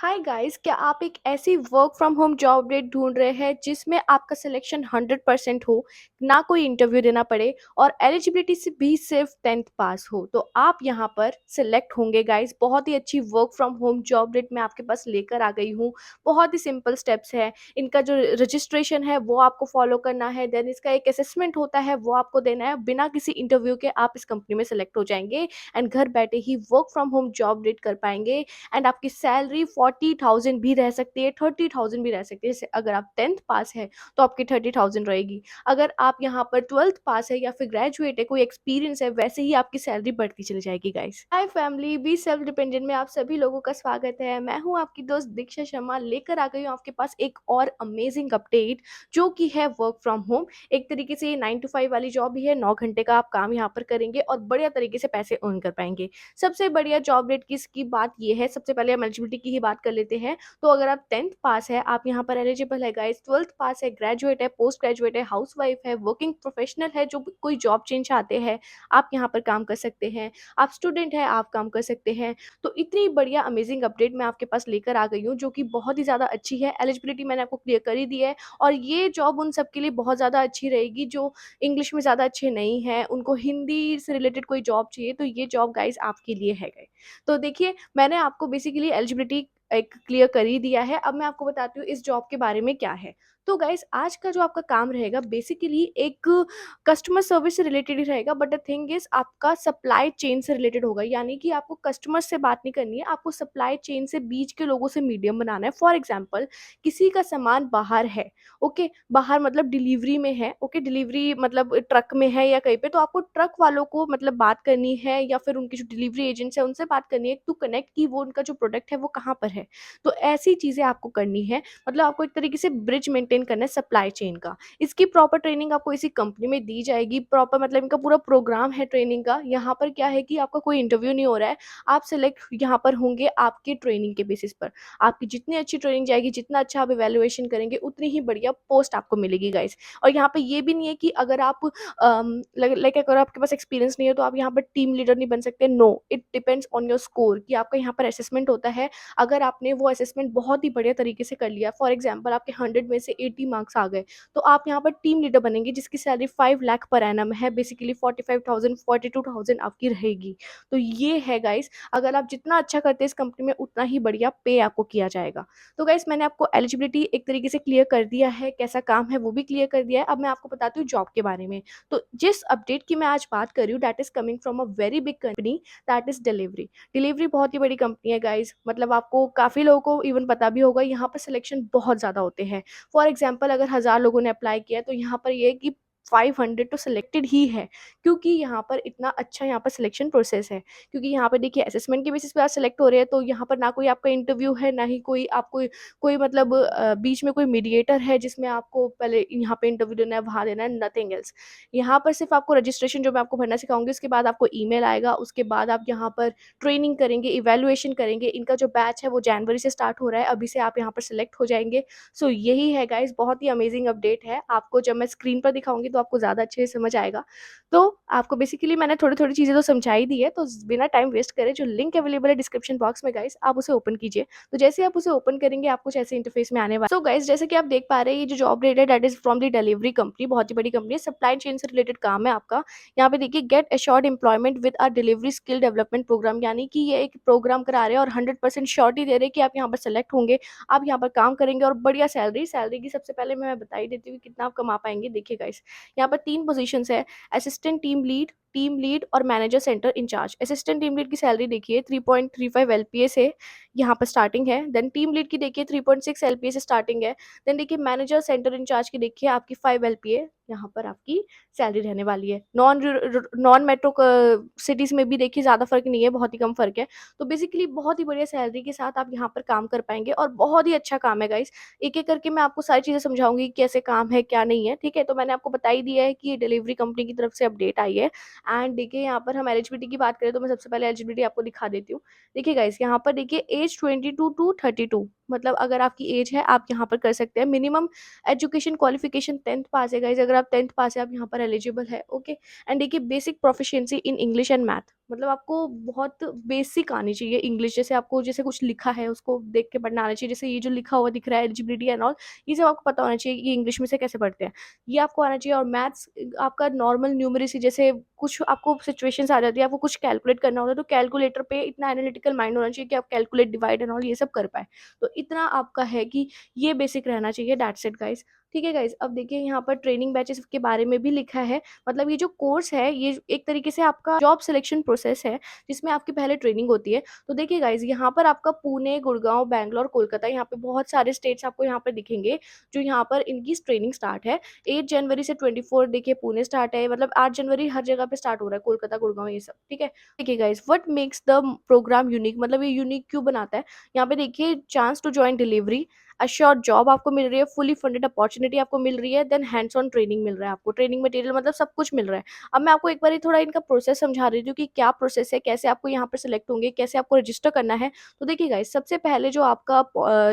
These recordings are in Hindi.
हाय गाइस, क्या आप एक ऐसी work from home job update ढूंढ रहे हैं जिसमें आपका सिलेक्शन 100% हो, ना कोई इंटरव्यू देना पड़े और एलिजिबिलिटी से भी सिर्फ 10th पास हो? तो आप यहाँ पर सिलेक्ट होंगे गाइस। बहुत ही अच्छी work from home job update मैं आपके पास लेकर आ गई हूँ। बहुत ही सिंपल स्टेप्स है। इनका जो रजिस्ट्रेशन है वो आपको फॉलो करना है, देन इसका एक असेसमेंट होता है वो आपको देना है। बिना किसी इंटरव्यू के आप इस कंपनी में सेलेक्ट हो जाएंगे एंड घर बैठे ही work from home job update कर पाएंगे। एंड आपकी सैलरी 40,000 भी रह सकती है, 30,000 भी रह सकती है। जैसे अगर आप 10th पास है तो आपकी 30,000 रहेगी। अगर आप यहाँ पर 12th पास है या फिर ग्रेजुएट है, कोई एक्सपीरियंस है, वैसे ही आपकी सैलरी बढ़ती चली जाएगी guys. Hi family, be self dependent में आप सभी लोगों का स्वागत है। मैं हूँ आपकी दोस्त दीक्षा शर्मा, लेकर आ गई हूँ आपके पास एक और अमेजिंग अपडेट जो कि है वर्क फ्रॉम होम। एक तरीके से ये 9 to 5 वाली जॉब भी है। 9 घंटे का आप काम यहाँ पर करेंगे और बढ़िया तरीके से पैसे अर्न कर पाएंगे। सबसे बढ़िया जॉब रेट की बात ये है। सबसे पहले हम एलिजिबिलिटी की ही बात कर लेते हैं। तो अगर आप 10th पास है, आप यहाँ पर एलिजिबल है गाइस। 12th पास है, ग्रेजुएट है, पोस्ट ग्रेजुएट है, हाउसवाइफ है, वर्किंग प्रोफेशनल है, जो कोई जॉब चेंज चाहते हैं, आप यहाँ पर काम कर सकते हैं। आप स्टूडेंट है, आप काम कर सकते हैं। तो इतनी बढ़िया अमेजिंग अपडेट मैं आपके पास लेकर आ गई हूँ जो कि बहुत ही ज़्यादा अच्छी है। एलिजिबिलिटी मैंने आपको क्लियर कर ही दी है और ये जॉब उन सबके लिए बहुत ज़्यादा अच्छी रहेगी जो इंग्लिश में ज़्यादा अच्छे नहीं हैं, उनको हिंदी से रिलेटेड कोई जॉब चाहिए, तो ये जॉब गाइस आपके लिए है। तो देखिए, मैंने आपको बेसिकली एलिजिबिलिटी एक क्लियर कर ही दिया है। अब मैं आपको बताती हूँ इस जॉब के बारे में क्या है। तो गाइस, आज का जो आपका काम रहेगा बेसिकली एक कस्टमर सर्विस से रिलेटेड ही रहेगा, बट द थिंग इज आपका सप्लाई चेन से रिलेटेड होगा। यानी कि आपको कस्टमर से बात नहीं करनी है, आपको सप्लाई चेन से बीच के लोगों से मीडियम बनाना है। फॉर एग्जाम्पल, किसी का सामान बाहर है, ओके, बाहर मतलब डिलीवरी में है, ओके, डिलीवरी मतलब ट्रक में है या कहीं पे, तो आपको ट्रक वालों को मतलब बात करनी है या फिर उनकी जो डिलीवरी एजेंट्स है उनसे बात करनी है टू कनेक्ट कि वो उनका जो प्रोडक्ट है वो कहाँ पर है। तो ऐसी चीज़ें आपको करनी है। मतलब आपको एक तरीके से ब्रिज मेंटेन करना है सप्लाई चेन का। इसकी प्रॉपर ट्रेनिंग आपको इसी कंपनी में दी जाएगी। प्रॉपर मतलब इनका पूरा प्रोग्राम है ट्रेनिंग का। यहाँ पर क्या है कि आपका कोई इंटरव्यू नहीं हो रहा है, आप सिलेक्ट यहाँ पर होंगे आपके ट्रेनिंग के बेसिस पर। आपकी जितनी अच्छी ट्रेनिंग जाएगी, जितना अच्छा आप इवैल्यूएशन करेंगे, उतनी ही बढ़िया पोस्ट आपको मिलेगी गाइस। और यहाँ पे ये भी नहीं है कि अगर आप लाइक अगर आपके पास एक्सपीरियंस नहीं है तो आप यहाँ पर टीम लीडर नहीं बन सकते। No, it depends on your score कि आपका यहाँ पर असेसमेंट होता है। अगर आपने वो असेसमेंट बहुत ही बढ़िया तरीके से कर लिया, फॉर एग्जांपल आपके 100 में से 80 मार्क्स आ गए, तो आप यहाँ पर टीम लीडर बनेंगे जिसकी सैलरी 5 लाख पर एनम है। बेसिकली 45,000 42,000 आपकी रहेगी। तो ये है गाइस, अगर आप जितना अच्छा करते हैं इस कंपनी में उतना ही बढ़िया पे आपको किया जाएगा। तो गाइस, मैंने आपको एलिजिबिलिटी एक तरीके से क्लियर कर दिया है, कैसा काम है वो भी क्लियर कर दिया है। अब मैं आपको बताती हूँ जॉब के बारे में। तो जिस अपडेट की मैं आज बात कर रही हूँ, that is coming from a very big company, that is delivery. Delivery बहुत ही बड़ी कंपनी है गाइज। मतलब आपको काफ़ी लोगों को इवन पता भी होगा, यहाँ पर सिलेक्शन बहुत ज़्यादा होते हैं। फॉर एग्जाम्पल, अगर 1000 लोगों ने अप्लाई किया है तो यहाँ पर ये है कि 500 तो सिलेक्टेड ही है, क्योंकि यहाँ पर इतना अच्छा यहाँ पर सिलेक्शन प्रोसेस है। क्योंकि यहाँ पर देखिए, असेसमेंट के बेसिस पे आप सिलेक्ट हो रहे हैं, तो यहाँ पर ना कोई आपका इंटरव्यू है, ना ही कोई आपको कोई मतलब बीच में कोई मीडिएटर है जिसमें आपको पहले यहाँ पे इंटरव्यू देना है, वहाँ देना है, नथिंग एल्स। यहाँ पर सिर्फ आपको रजिस्ट्रेशन जो मैं आपको भरना सिखाऊंगी, उसके बाद आपको ईमेल आएगा, उसके बाद आप यहाँ पर ट्रेनिंग करेंगे, इवैल्यूएशन करेंगे। इनका जो बैच है वो जनवरी से स्टार्ट हो रहा है, अभी से आप यहाँ पर सिलेक्ट हो जाएंगे। सो यही है गाइस, बहुत ही अमेजिंग अपडेट है। आपको जब मैं स्क्रीन पर दिखाऊंगी तो आपको ज़्यादा अच्छे से समझ आएगा। तो आपको बेसिकली मैंने थोड़ी थोड़ी चीज़ें तो समझाई दी है, तो बिना टाइम वेस्ट करे जो लिंक अवेलेबल है डिस्क्रिप्शन बॉक्स में गाइस, आप उसे ओपन कीजिए। तो जैसे आप उसे ओपन करेंगे आपको कुछ ऐसे इंटरफेस में आने वाला। सो गाइस, जैसे कि आप देख पा रहे हैं, ये जो जॉब रेट है that is from the delivery company. बहुत ही बड़ी कंपनी है, सप्लाई चेन से रिलेटेड काम है आपका। यहाँ पे देखिए, get assured employment with a delivery skill development programme. यानी कि ये एक प्रोग्राम करा रहे हैं और 100% श्योरिटी दे रहे हैं कि आप यहाँ पर सेलेक्ट होंगे, आप यहाँ पर काम करेंगे और बढ़िया सैलरी। सैलरी की सबसे पहले मैं बता ही देती हूँ कि कितना आप कमा पाएंगे। देखिए गाइस, यहाँ पर 3 पोजीशंस है, असिस्टेंट टीम लीड और manager centre incharge. Assistant team lead की सैलरी देखिए 3.35 एलपीए से यहाँ पर स्टार्टिंग है। देन टीम लीड की देखिए 3.6 एलपीए से स्टार्टिंग है। देन देखिए, मैनेजर सेंटर इंचार्ज की देखिए आपकी 5 एलपीए यहाँ पर आपकी सैलरी रहने वाली है। नॉन मेट्रो सिटीज में भी देखिए ज़्यादा फर्क नहीं है, बहुत ही कम फर्क है। तो बेसिकली बहुत ही बढ़िया सैलरी के साथ आप यहाँ पर काम कर पाएंगे और बहुत ही अच्छा काम है गाइस। एक एक करके मैं आपको सारी चीज़ें समझाऊंगी कैसे काम है क्या नहीं है, ठीक है। तो मैंने आपको बता ही दिया है कि ये डिलीवरी कंपनी की तरफ से अपडेट आई है। एंड देखिए, यहाँ पर हम एलिजिबिलिटी की बात करें तो मैं सबसे पहले एलिजिबिलिटी आपको दिखा देती हूँ। देखिए गाइस, यहाँ पर देखिए एज 22 to 32, मतलब अगर आपकी एज है आप यहाँ पर कर सकते हैं। मिनिमम एजुकेशन क्वालिफिकेशन 10th पास है गाइस, अगर आप 10th पास है आप यहाँ पर एलिजिबल है। ओके। एंड देखिए basic proficiency in English and math, मतलब आपको बहुत बेसिक आनी चाहिए इंग्लिश, जैसे आपको जैसे कुछ लिखा है उसको देख के पढ़ना आना चाहिए, जैसे ये जो लिखा हुआ दिख रहा है एलिजिबिलिटी एंड ऑल, ये सब आपको पता होना चाहिए कि इंग्लिश में से कैसे पढ़ते हैं, ये आपको आना चाहिए। और मैथ्स आपका नॉर्मल न्यूमरेसी, जैसे कुछ आपको सिचुएशंस आ जाती है आपको कुछ कैलकुलेट करना होता है, तो कैलकुलेटर पे इतना एनालिटिकल माइंड होना चाहिए कि आप कैलकुलेट डिवाइड एंड ऑल ये सब कर पाए। तो इतना आपका है कि ये बेसिक रहना चाहिए, दैट्स इट गाइस। ठीक है गाइस, अब देखिए यहाँ पर ट्रेनिंग बैचेस के बारे में भी लिखा है। मतलब ये जो कोर्स है ये एक तरीके से आपका जॉब सिलेक्शन प्रोसेस है, जिसमें आपकी पहले ट्रेनिंग होती है। तो देखिए गाइस यहाँ पर आपका पुणे, गुड़गांव, बैंगलोर, कोलकाता, यहाँ पे बहुत सारे स्टेट्स आपको यहाँ पर दिखेंगे जो यहाँ पर इनकी ट्रेनिंग स्टार्ट है। 8 जनवरी से 24 देखिए पुणे स्टार्ट है, मतलब 8 जनवरी हर जगह पे स्टार्ट हो रहा है, कोलकाता, गुड़गांव ये सब। ठीक है। देखिए guys what makes the programme unique, मतलब ये यूनिक क्यों बनाता है, यहाँ पे देखिए chance to join delivery, assured job आपको मिल रही है, फुली फंडेड अपॉर्चुनिटी आपको मिल रही है, देन हैंड्स ऑन ट्रेनिंग मिल रहा है आपको, ट्रेनिंग मटेरियल मतलब सब कुछ मिल रहा है। अब मैं आपको एक बार थोड़ा इनका प्रोसेस समझा रही हूँ कि क्या प्रोसेस है, कैसे आपको यहाँ पर सिलेक्ट होंगे, कैसे आपको रजिस्टर करना है। तो देखिए गाइस सबसे पहले जो आपका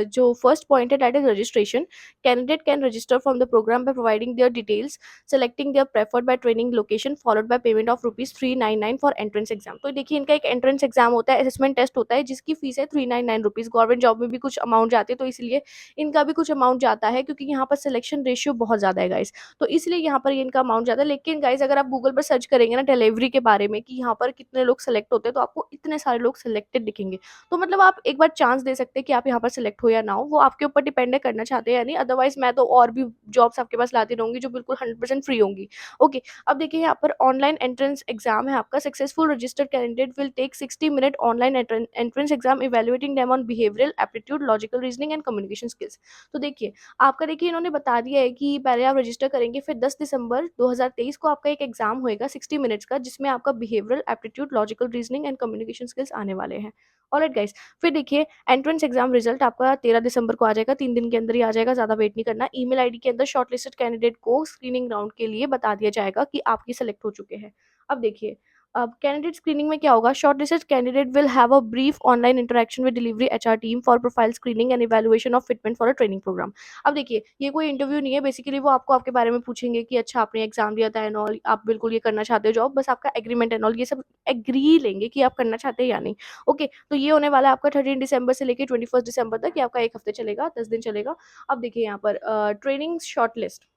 जो फर्स्ट पॉइंट है that is registration. Candidate can register from the programme by providing their details, selecting their preferred by training location, followed by payment of ₹399 for entrance exam. तो देखिए इनका एक एंट्रेंस एग्जाम होता है, असेसमेंट टेस्ट होता है, जिसकी फीस है ₹399। गवर्नमेंट जॉब में भी कुछ अमाउंट जाती है, तो इसलिए इनका भी कुछ अमाउंट जाता है, क्योंकि यहाँ पर सिलेक्शन रेशियो बहुत ज़्यादा है गाइस, तो इसलिए यहाँ पर इनका अमाउंट ज़्यादा है। लेकिन गाइस अगर आप गूगल पर सर्च करेंगे ना डिलीवरी के बारे में कि यहाँ पर कितने लोग सेलेक्ट होते हैं, तो आपको इतने सारे लोग सिलेक्टेड दिखेंगे। तो मतलब आप एक बार चांस दे सकते हैं कि आप यहाँ पर सिलेक्ट हो या ना हो, वो आपके ऊपर डिपेंड है करना चाहते हैं या नहीं। अदरवाइज मैं तो और भी जॉब्स आपके पास लाती रहूंगी जो बिल्कुल 100% फ्री होंगी। ओके। अब देखिए यहाँ पर ऑनलाइन एंट्रेंस एग्जाम है आपका। Successful registered candidate will take 60 minute online entrance exam evaluating them on behavioural aptitude, logical reasoning and communication skills. तो देखिए आपका देखिए इन्होंने बता दिया है कि पहले आप रजिस्टर करेंगे, फिर 10 दिसंबर 2023 को आपका एक एग्जाम होएगा 60 मिनट्स का, जिसमें आपका behavioural aptitude, logical reasoning and communication skills आने वाले हैं। ऑलराइट गाइस, फिर देखिए एंट्रेंस एग्जाम रिजल्ट आपका 13 दिसंबर को आ जाएगा, 3 दिन के अंदर ही आ जाएगा, ज़्यादा वेट नहीं करना। ईमेल आईडी के अंदर शॉर्टलिस्टेड कैंडिडेट को स्क्रीनिंग राउंड के लिए बता दिया जाएगा कि आपकी सेलेक्ट हो चुके हैं। अब देखिए अब कैंडिडेट स्क्रीनिंग में क्या होगा, shortlisted candidate will have a brief online interaction with delivery HR team for profile screening and evaluation of fitment for a training programme. अब देखिए ये कोई इंटरव्यू नहीं है, बेसिकली वो आपको आपके बारे में पूछेंगे कि अच्छा आपने एग्जाम दिया था एंड ऑल, आप बिल्कुल ये करना चाहते हो जॉब, बस आपका एग्रीमेंट एंड ऑल ये सब एग्री लेंगे कि आप करना चाहते हैं या नहीं। ओके। तो ये होने वाला है आपका 13 दिसंबर से लेकर 21 दिसंबर तक, ये आपका एक हफ्ते चलेगा, 10 दिन चलेगा। अब देखिए यहाँ पर training shortlist,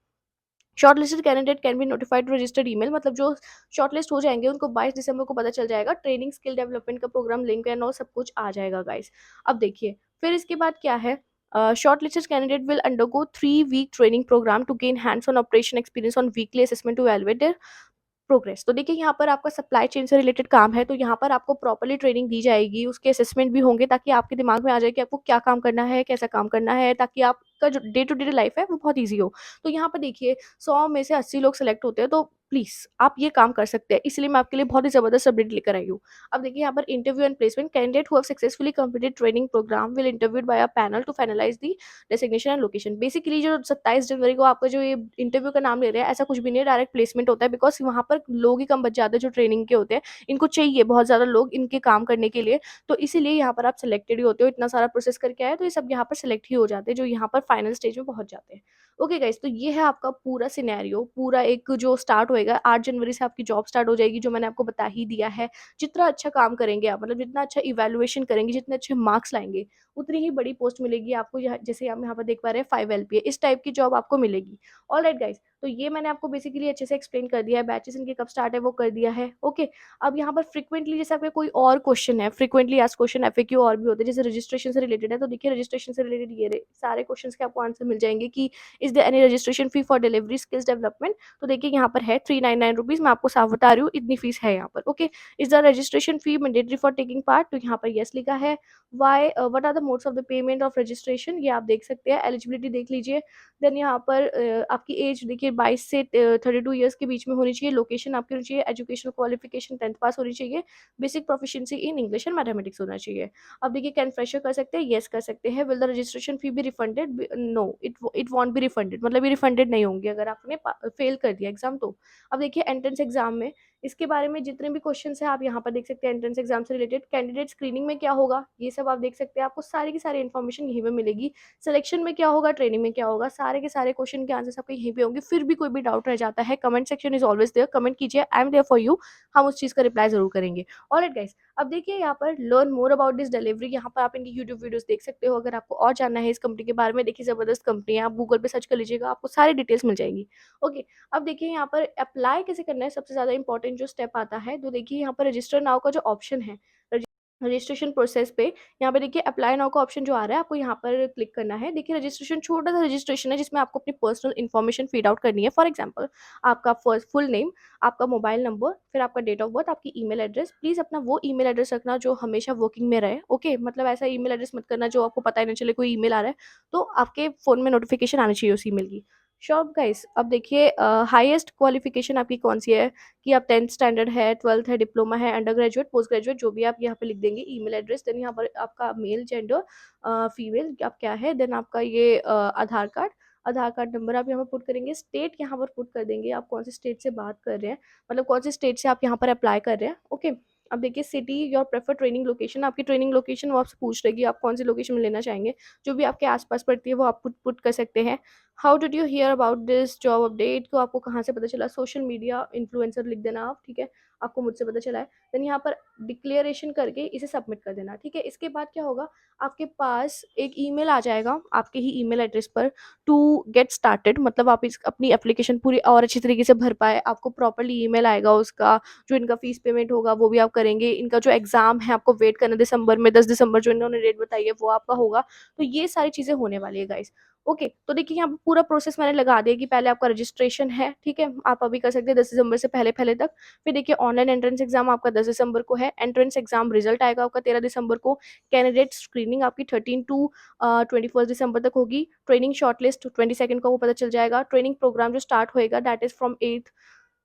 shortlisted candidate can be notified to registered email, मतलब जो शॉर्टलिस्ट हो जाएंगे उनको 22 दिसंबर को पता चल जाएगा, ट्रेनिंग स्किल डेवलपमेंट का प्रोग्राम लिंक एंड ऑल सब कुछ आ जाएगा गाइस। अब देखिए फिर इसके बाद क्या है, shortlisted candidate will undergo 3-week training program to gain hands-on operation experience on weekly assessment to evaluate their progress. तो देखिए यहाँ पर आपका सप्लाई चेन से रिलेटेड काम है, तो यहाँ पर आपको प्रॉपर्ली ट्रेनिंग दी जाएगी, उसके असेसमेंट भी होंगे ताकि आपके दिमाग में आ जाए कि आपको क्या काम करना है, कैसा काम करना है, ताकि आपका जो डे टू डे लाइफ है वो बहुत ईजी हो। तो यहाँ पर देखिए 100 में से 80 लोग सेलेक्ट होते हैं, तो प्लीज़ आप ये काम कर सकते हैं, इसलिए मैं आपके लिए बहुत ही ज़बरदस्त अपडेट लेकर आई हूँ। अब देखिए यहाँ पर interview and placement, candidate who have successfully completed training programme will interviewed by a panel to finalise the designation and location. Basically जो 27 जनवरी को आपका जो ये इंटरव्यू का नाम ले रहे हैं, ऐसा कुछ भी नहीं है, डायरेक्ट प्लेसमेंट होता है, बिकॉज़ वहाँ पर लोग ही कम बच जाते हैं जो ट्रेनिंग के होते हैं। इनको चाहिए बहुत ज़्यादा लोग इनके काम करने के लिए, तो इसीलिए यहाँ पर आप सिलेक्टेड ही होते हो। इतना सारा प्रोसेस करके आए तो ये सब यहाँ पर सिलेक्ट ही हो जाते हैं, जो यहाँ पर फाइनल स्टेज में पहुँच जाते हैं। ओके गाइस, तो ये है आपका पूरा सिनेरियो, पूरा एक जो स्टार्ट होएगा 8 जनवरी से आपकी जॉब स्टार्ट हो जाएगी, जो मैंने आपको बता ही दिया है। जितना अच्छा काम करेंगे आप, मतलब जितना अच्छा इवैल्यूएशन करेंगे, जितने अच्छे मार्क्स लाएँगे, उतनी ही बड़ी पोस्ट मिलेगी आपको। यहाँ जैसे हम यहाँ पर देख पा रहे हैं 5 एलपीए, इस टाइप की जॉब आपको मिलेगी। ऑलराइट गाइस, तो ये मैंने आपको बेसिकली अच्छे से एक्सप्लेन कर दिया है, बैचेस इनके कब स्टार्ट है वो कर दिया है। ओके। अब यहाँ पर फ्रीक्वेंटली जैसे आपके कोई और क्वेश्चन है, फ्रीक्वेंटली आस्क्ड क्वेश्चन एफएक्यू और भी होते हैं, जैसे रजिस्ट्रेशन से रिलेटेड है, तो देखिए रजिस्ट्रेशन से रिलेटेड ये रहे सारे क्वेश्चंस के आपको आंसर मिल जाएंगे कि is there any registration fee for delivery skills development. तो देखिए यहाँ पर है ₹399, मैं आपको साफ बता रही हूँ, इतनी फीस है यहाँ पर। Okay. Is the registration fee mandatory for taking part, तो यहाँ पर यस लिखा है। Why what are the modes of the payment of registration, ये आप देख सकते हैं। एलिजिबिलिटी देख लीजिए। देन यहाँ पर आपकी एज देखिए 22 से 32 ईयर्स के बीच में होनी चाहिए। लोकेशन आपकी होनी चाहिए। एजुकेशनल क्वालिफिकेशन 10th पास होनी चाहिए। Basic proficiency in English and mathematics होना चाहिए। अब देखिए कैन फ्रेशर कर सकते हैं, येस कर सकते हैं। Will the registration fee be refunded, no it won't be refunded, मतलब ये रिफंडेड नहीं होंगे अगर आपने फेल कर दिया एग्जाम तो। अब देखिए एंट्रेंस एग्जाम में इसके बारे में जितने भी क्वेश्चंस हैं आप यहाँ पर देख सकते हैं, एंट्रेंस एग्जाम से रिलेटेड कैंडिडेट स्क्रीनिंग में क्या होगा ये सब आप देख सकते हैं, आपको सारी की सारी इन्फॉर्मेशन यहीं पे मिलेगी। सिलेक्शन में क्या होगा, ट्रेनिंग में क्या होगा, सारे के सारे क्वेश्चन के आंसर्स आपके यहीं पे होंगे। फिर भी कोई भी डाउट रह जाता है, comment section is always there, comment कीजिए, I am there for you, हम उस चीज़ का रिप्लाई जरूर करेंगे। ऑलराइट गाइस, अब देखिए यहाँ पर learn more about this delivery, यहाँ पर आप इनकी यूट्यूब वीडियोस देख सकते हो। अगर आपको और जानना है इस कंपनी के बारे में, देखिए ज़बरदस्त कंपनी है, आप गूगल पे सर्च कर लीजिएगा, आपको सारी डिटेल्स मिल जाएगी। ओके, अब देखिए यहाँ पर अप्लाई कैसे करना है, सबसे ज़्यादा इंपॉर्टेंट जो स्टेप आता है, तो देखिए यहाँ पर रजिस्टर नाउ का जो ऑप्शन है, रजिस्ट्रेशन प्रोसेस पे यहाँ पे देखिए अप्लाई नाउ का ऑप्शन जो आ रहा है, आपको यहाँ पर क्लिक करना है। देखिए रजिस्ट्रेशन छोटा सा रजिस्ट्रेशन है जिसमें आपको अपनी पर्सनल इन्फॉर्मेशन फीड आउट करनी है। फॉर एग्जांपल आपका फर्स्ट फुल नेम, आपका मोबाइल नंबर, फिर आपका डेट ऑफ बर्थ, आपकी ईमेल एड्रेस। प्लीज़ अपना वो ईमेल एड्रेस रखना जो हमेशा वर्किंग में रहे। ओके, मतलब ऐसा ईमेल एड्रेस मत करना जो आपको पता ही नहीं चले कोई ईमेल आ रहा है, तो आपके फ़ोन में नोटिफिकेशन आनी चाहिए उस ईमेल की। श्योर गाइस, अब देखिए हाईएस्ट क्वालिफिकेशन आपकी कौन सी है, कि आप 10th स्टैंडर्ड है, 12th है, डिप्लोमा है, अंडर ग्रेजुएट, पोस्ट ग्रेजुएट, जो भी आप यहाँ पे लिख देंगे। ईमेल एड्रेस, देन यहाँ पर आपका मेल जेंडर, फीमेल आप क्या है, देन आपका ये आधार कार्ड, आधार कार्ड नंबर आप यहाँ पर पुट करेंगे। स्टेट यहाँ पर पुट कर देंगे, आप कौन से स्टेट से बात कर रहे हैं, मतलब कौन से स्टेट से आप यहाँ पर अप्लाई कर रहे हैं। ओके, अब देखिए city, your prefer training location, आपकी ट्रेनिंग लोकेशन वो आपसे पूछ रही है कि आप कौन सी लोकेशन में लेना चाहेंगे, जो भी आपके आसपास पड़ती है वो आप पुट पुट कर सकते हैं। How did you here about this job update, को आपको कहाँ से पता चला, सोशल मीडिया इन्फ्लुएंसर लिख देना आप, ठीक है, आपको मुझसे पता चला है। देन यहाँ पर डिक्लेरेशन करके इसे सबमिट कर देना, ठीक है। इसके बाद क्या होगा, आपके पास एक ईमेल आ जाएगा आपके ही ईमेल एड्रेस पर, टू गेट स्टार्टेड, मतलब आप इस अपनी एप्लीकेशन पूरी और अच्छी तरीके से भर पाए, आपको प्रॉपरली ईमेल आएगा उसका, जो इनका फीस पेमेंट होगा वो भी आप करेंगे, इनका जो एग्जाम है आपको वेट करना दिसंबर में, 10 दिसंबर जो इन्होंने डेट बताई है वो आपका होगा। तो ये सारी चीज़ें होने वाली है गाइस। ओके, तो देखिए यहाँ पे पूरा प्रोसेस मैंने लगा दिया कि पहले आपका रजिस्ट्रेशन है, ठीक है, आप अभी कर सकते हैं 10 दिसंबर से पहले पहले तक। फिर देखिए ऑनलाइन एंट्रेंस एग्जाम आपका 10 दिसंबर को है, एंट्रेंस एग्जाम रिजल्ट आएगा आपका 13 दिसंबर को। कैंडिडेट स्क्रीनिंग आपकी 13 to 21 दिसंबर तक होगी। ट्रेनिंग शॉर्टलिस्ट 22 को वो पता चल जाएगा। ट्रेनिंग प्रोग्राम जो स्टार्ट होएगा दैट इज फ्रॉम 8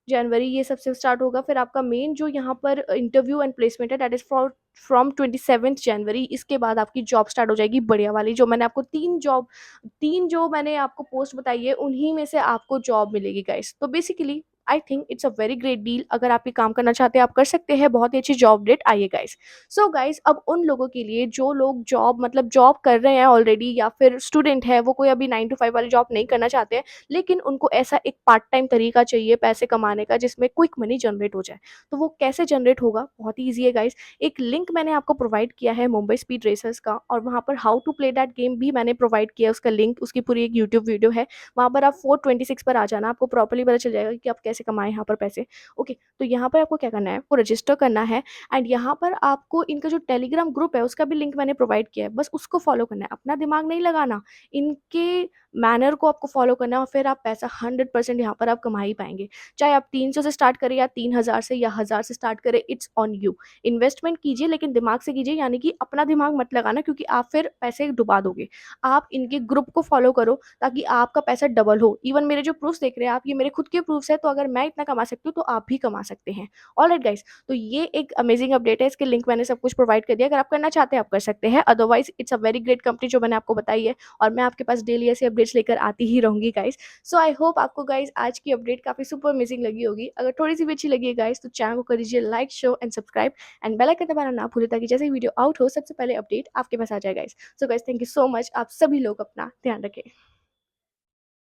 जनवरी, ये सबसे स्टार्ट होगा। फिर आपका मेन जो यहाँ पर इंटरव्यू एंड प्लेसमेंट है दैट इज फ्रॉम 27 जनवरी। इसके बाद आपकी जॉब स्टार्ट हो जाएगी बढ़िया वाली, जो मैंने आपको तीन जो मैंने आपको पोस्ट बताई है उन्हीं में से आपको जॉब मिलेगी गाइस। तो basically I think it's a very great deal, अगर आप ये काम करना चाहते हैं आप कर सकते हैं, बहुत ही अच्छी जॉब डेट आई है गाइस। सो गाइस, अब उन लोगों के लिए जो लोग जॉब मतलब जॉब कर रहे हैं ऑलरेडी, या फिर स्टूडेंट है वो कोई अभी 9 to 5 वाली जॉब नहीं करना चाहते हैं, लेकिन उनको ऐसा एक पार्ट टाइम तरीका चाहिए पैसे कमाने का जिसमें क्विक मनी जनरेट हो जाए, तो वो कैसे जनरेट होगा, बहुत ही ईजी है गाइस। एक लिंक मैंने आपको प्रोवाइड किया है मुंबई स्पीड रेसर्स का, और वहाँ पर how to play that game भी मैंने प्रोवाइड किया है, उसका लिंक, उसकी पूरी एक यूट्यूब वीडियो है। वहाँ पर आप 426 पर आ जाना, आपको प्रॉपर्ली पता चल जाएगा कि आप कैसे कमाएं यहाँ पर पैसे। ओके, तो यहाँ पर आपको क्या करना है, वो रजिस्टर करना है, एंड यहाँ पर आपको इनका जो टेलीग्राम ग्रुप है उसका भी लिंक मैंने प्रोवाइड किया है, बस उसको फॉलो करना है, अपना दिमाग नहीं लगाना, इनके मैनर को आपको फॉलो करना है, और फिर आप पैसा 100% यहाँ पर आप कमा ही पाएंगे। चाहे आप 300 से स्टार्ट करें या 3000 से या 1000 से स्टार्ट करें, इट्स ऑन यू। इन्वेस्टमेंट कीजिए लेकिन दिमाग से कीजिए, यानी कि अपना दिमाग मत लगाना, क्योंकि आप फिर पैसे डुबा दोगे। आप इनके ग्रुप को फॉलो करो ताकि आपका पैसा डबल हो। इवन मेरे जो प्रूफ्स देख रहे हैं आप, ये मेरे खुद के प्रूफ्स है, तो अगर मैं इतना कमा सकती हूँ तो आप भी कमा सकते हैं। ऑलराइट गाइस, तो ये एक अमेजिंग अपडेट है, इसके लिंक मैंने सब कुछ प्रोवाइड कर दिया, अगर आप करना चाहते हैं आप कर सकते हैं, otherwise it's a very great company जो मैंने आपको बताई है, और मैं आपके पास डेली ऐसे अपडेट्स लेकर आती ही रहूंगी गाइस। सो आई होप आपको गाइस आज की अपडेट काफी सुपर अमेजिंग लगी होगी। अगर थोड़ी सी भी अच्छी लगी है गाइस, तो चैनल को कर दीजिए like, share and subscribe, and bell icon दबाना ना भूलें ताकि जैसे ही वीडियो आउट हो सबसे पहले अपडेट आपके पास आ जाए guys. So guys, thank you so much, आप सभी लोग अपना ध्यान रखें।